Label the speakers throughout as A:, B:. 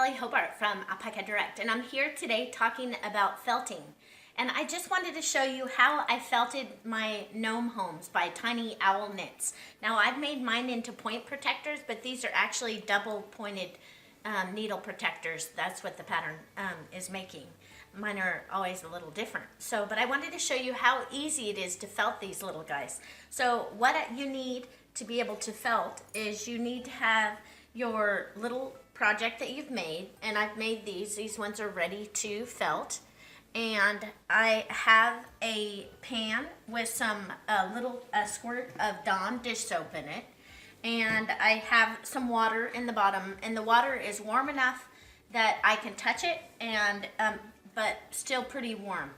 A: Kelley Hobart from Alpaca Direct, and I'm here today talking about felting. And I just wanted to show you how I felted my gnome homes by Tiny Owl Knits. Now I've made mine into point protectors, but these are actually double pointed needle protectors. That's what the pattern is making. Mine are always a little different. But I wanted to show you how easy it is to felt these little guys. So what you need to be able to felt is you need to have your little project that you've made, and I've made these ones are ready to felt, and I have a pan with some a squirt of Dawn dish soap in it, and I have some water in the bottom, and the water is warm enough that I can touch it, and but still pretty warm.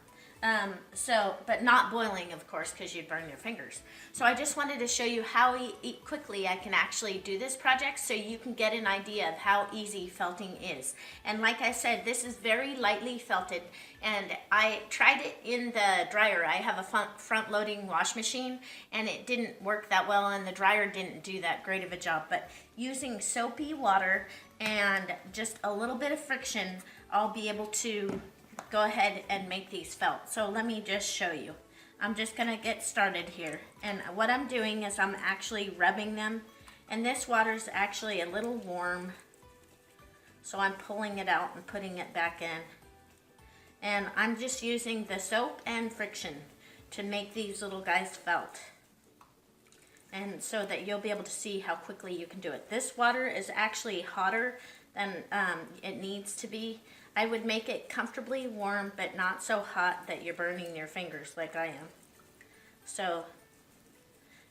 A: But not boiling, of course, because you'd burn your fingers. So I just wanted to show you how quickly I can actually do this project so you can get an idea of how easy felting is. And like I said, this is very lightly felted, and I tried it in the dryer. I have a front-loading wash machine, and it didn't work that well, and the dryer didn't do that great of a job. But using soapy water and just a little bit of friction, I'll be able to go ahead and make these felt. So let me just show you. I'm just gonna get started here, and what I'm doing is I'm actually rubbing them, and this water is actually a little warm, so I'm pulling it out and putting it back in, and I'm just using the soap and friction to make these little guys felt, and so that you'll be able to see how quickly you can do it. This water is actually hotter than it needs to be. I would make it comfortably warm, but not so hot that you're burning your fingers like I am. So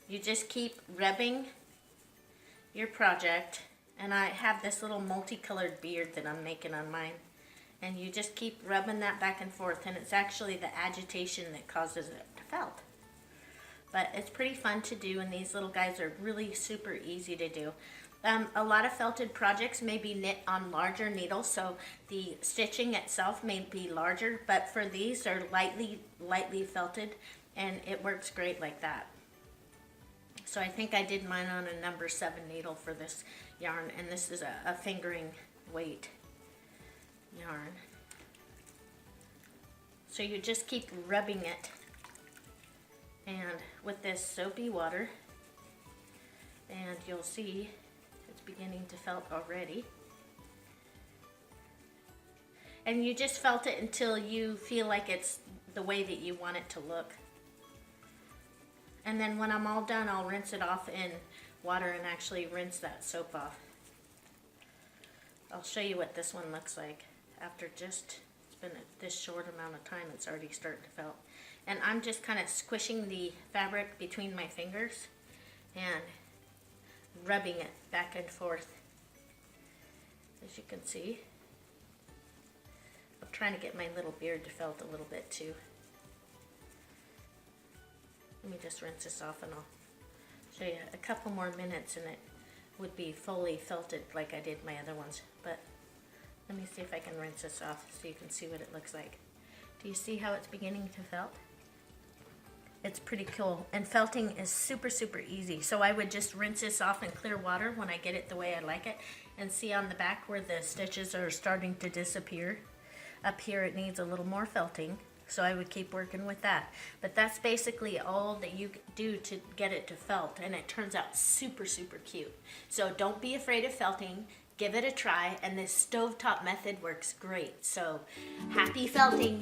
A: you just keep rubbing your project, and I have this little multicolored beard that I'm making on mine, and you just keep rubbing that back and forth, and it's actually the agitation that causes it to felt. But it's pretty fun to do, and these little guys are really super easy to do. A lot of felted projects may be knit on larger needles, so the stitching itself may be larger, but for these, they're lightly felted, and it works great like that. So I think I did mine on a number 7 needle for this yarn, and this is a fingering weight yarn. So you just keep rubbing it, and with this soapy water, and you'll see beginning to felt already. And you just felt it until you feel like it's the way that you want it to look. And then when I'm all done, I'll rinse it off in water and actually rinse that soap off. I'll show you what this one looks like after just, it's been this short amount of time, it's already starting to felt. And I'm just kind of squishing the fabric between my fingers and rubbing it back and forth, as you can see. I'm trying to get my little beard to felt a little bit too. Let me just rinse this off, and I'll show you a couple more minutes and it would be fully felted like I did my other ones. But let me see if I can rinse this off so you can see what it looks like. Do you see how it's beginning to felt? It's pretty cool, and felting is super easy. So I would just rinse this off in clear water when I get it the way I like it, and see on the back where the stitches are starting to disappear. Up here it needs a little more felting, so I would keep working with that. But that's basically all that you do to get it to felt, and it turns out super cute. So don't be afraid of felting. Give it a try, and this stovetop method works great. So happy felting!